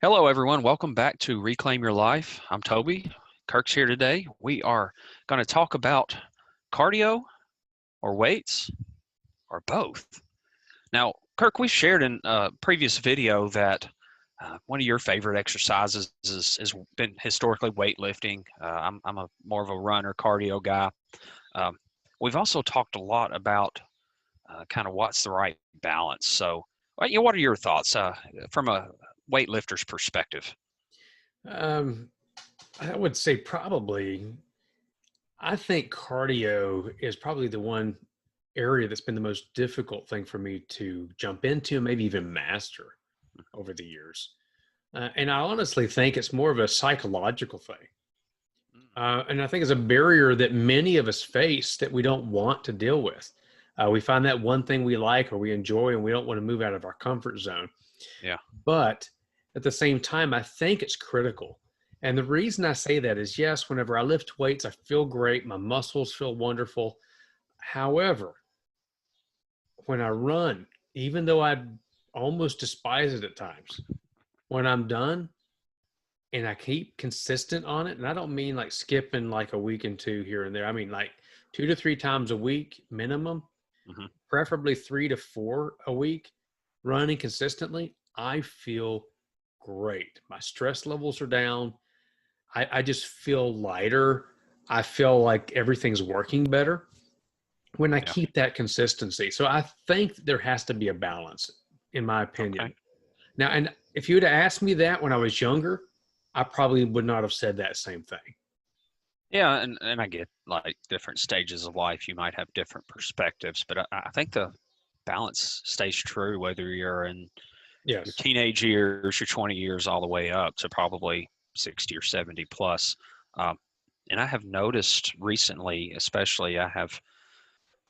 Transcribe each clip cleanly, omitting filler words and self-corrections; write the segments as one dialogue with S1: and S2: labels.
S1: Hello, everyone. Welcome back to Reclaim Your Life. I'm Toby. Kirk's here today. We are going to talk about cardio or weights or both. Now, Kirk, we shared in a previous video that one of your favorite exercises has been historically weightlifting. I'm a more of a runner, cardio guy. Um, we've also talked a lot about kind of what's the right balance. So, what are your thoughts from a weightlifter's perspective?
S2: Um, I would say I think cardio is probably the one area that's been the most difficult thing for me to jump into, maybe even master over the years. And I honestly think it's more of a psychological thing. And I think it's a barrier that many of us face that we don't want to deal with. We find that one thing we like or we enjoy, and we don't want to move out of our comfort zone.
S1: Yeah.
S2: But at the same time, I think it's critical. And the reason I say that is yes, whenever I lift weights, I feel great. My muscles feel wonderful. However, when I run, even though I almost despise it at times, when I'm done and I keep consistent on it, and I don't mean like skipping like a week and two here and there, I mean like 2 to 3 times a week minimum,
S1: Hmm.
S2: preferably 3 to 4 a week, running consistently, I feel great. My stress levels are down. I just feel lighter. I feel like everything's working better when I
S1: Yeah.
S2: keep that consistency. So I think there has to be a balance, in my
S1: Okay.
S2: opinion. Now, and if you would have asked me that when I was younger, I probably would not have said that same thing.
S1: Yeah, and I get like different stages of life, you might have different perspectives, but I think the balance stays true whether you're in your
S2: Yes.
S1: teenage years, your 20 years, all the way up to probably 60 or 70 plus. Um, and I have noticed recently, especially, I have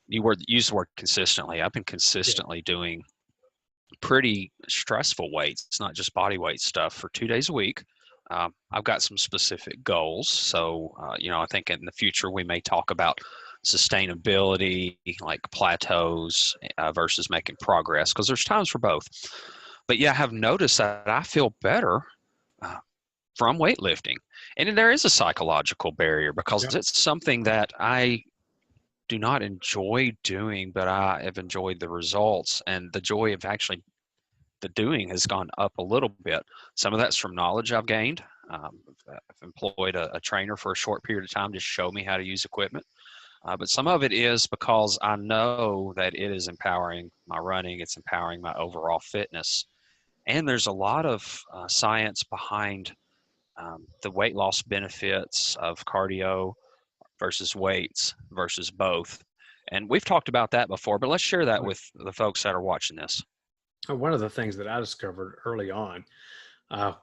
S1: use the word consistently. I've been
S2: Yeah.
S1: consistently doing pretty stressful weights. It's not just body weight stuff for 2 days a week. I've got some specific goals. So, I think in the future we may talk about sustainability, like plateaus versus making progress, because there's times for both. But yeah, I have noticed that I feel better uh, from weightlifting. And there is a psychological barrier because
S2: Yeah.
S1: it's something that I do not enjoy doing, but I have enjoyed the results and the joy of actually the doing has gone up a little bit. Some of that's from knowledge I've gained. I've employed a trainer for a short period of time to show me how to use equipment. But some of it is because I know that it is empowering my running, it's empowering my overall fitness. And there's a lot of science behind the weight loss benefits of cardio versus weights versus both. And we've talked about that before, but let's share that
S2: Right.
S1: with the folks that are watching this.
S2: One of the things that I discovered early on, of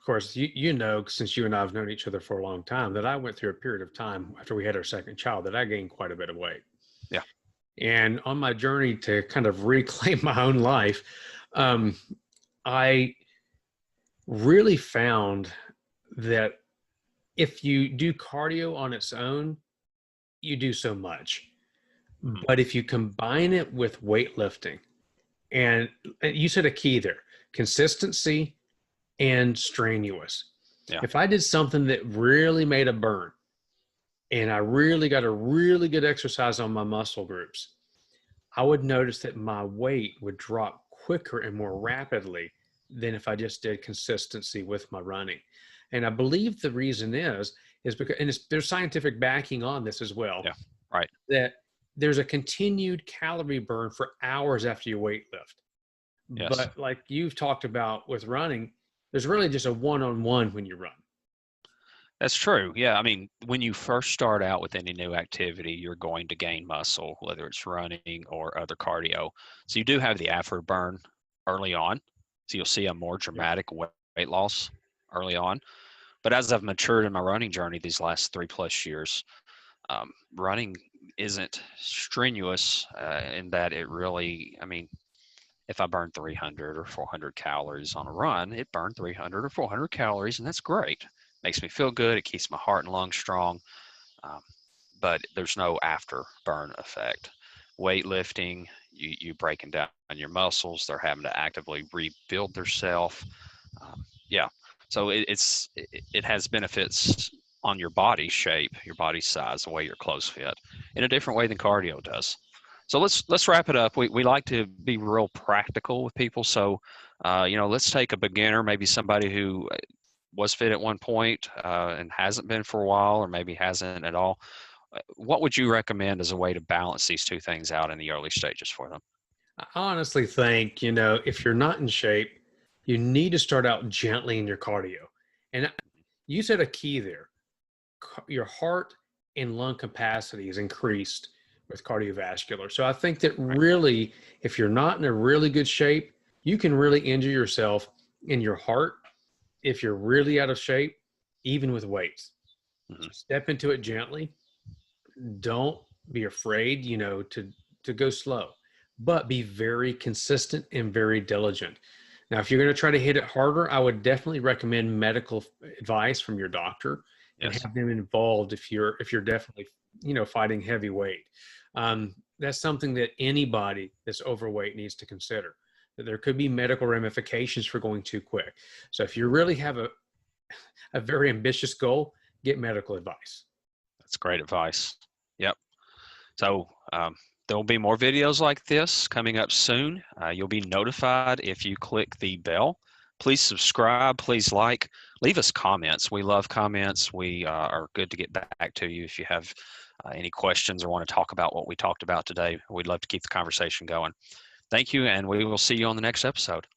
S2: course, you know, since you and I have known each other for a long time, that I went through a period of time after we had our second child that I gained quite a bit of weight.
S1: Yeah.
S2: And on my journey to kind of reclaim my own life, um, I really found that if you do cardio on its own, you do so much.
S1: Mhm.
S2: But if you combine it with weightlifting, and you said a key there, consistency and strenuous.
S1: Yeah.
S2: If I did something that really made a burn and I really got a really good exercise on my muscle groups, I would notice that my weight would drop quicker and more rapidly than if I just did consistency with my running. And I believe the reason is because, and there's scientific backing on this as well,
S1: Yeah. Right.
S2: that there's a continued calorie burn for hours after you weight lift.
S1: Yes.
S2: But like you've talked about with running, there's really just a one-on-one when you run.
S1: That's true. Yeah. I mean, when you first start out with any new activity, you're going to gain muscle, whether it's running or other cardio. So you do have the afterburn early on. So you'll see a more
S2: Yep.
S1: dramatic weight loss early on. But as I've matured in my running journey these last 3 plus years, running isn't strenuous in that it really, I mean, if I burn 300 or 400 calories on a run, it burned 300 or 400 calories, and that's great. Makes me feel good. It keeps my heart and lungs strong, um, but there's no afterburn effect. Weightlifting, you breaking down your muscles. They're having to actively rebuild themselves. Yeah. So it has benefits on your body shape, your body size, the way your clothes fit, in a different way than cardio does. So let's wrap it up. We like to be real practical with people. So let's take a beginner, maybe somebody who was fit at one point and hasn't been for a while, or maybe hasn't at all. What would you recommend as a way to balance these two things out in the early stages for them?
S2: I honestly think, if you're not in shape, you need to start out gently in your cardio. And you said a key there. Your heart and lung capacity is increased with cardiovascular. So I think that
S1: Right.
S2: really, if you're not in a really good shape, you can really injure yourself in your heart if you're really out of shape, even with weights.
S1: Hmm.
S2: So step into it gently. Don't be afraid, to go slow, but be very consistent and very diligent. Now, if you're going to try to hit it harder, I would definitely recommend medical advice from your doctor and
S1: Yes.
S2: have them involved if you're definitely fighting heavy weight. That's something that anybody that's overweight needs to consider. That there could be medical ramifications for going too quick. So if you really have a very ambitious goal, get medical advice.
S1: That's great advice. Yep. So there will be more videos like this coming up soon. You'll be notified if you click the bell. Please subscribe. Please like. Leave us comments. We love comments. We are good to get back to you if you have any questions or want to talk about what we talked about today. We'd love to keep the conversation going. Thank you, and we will see you on the next episode.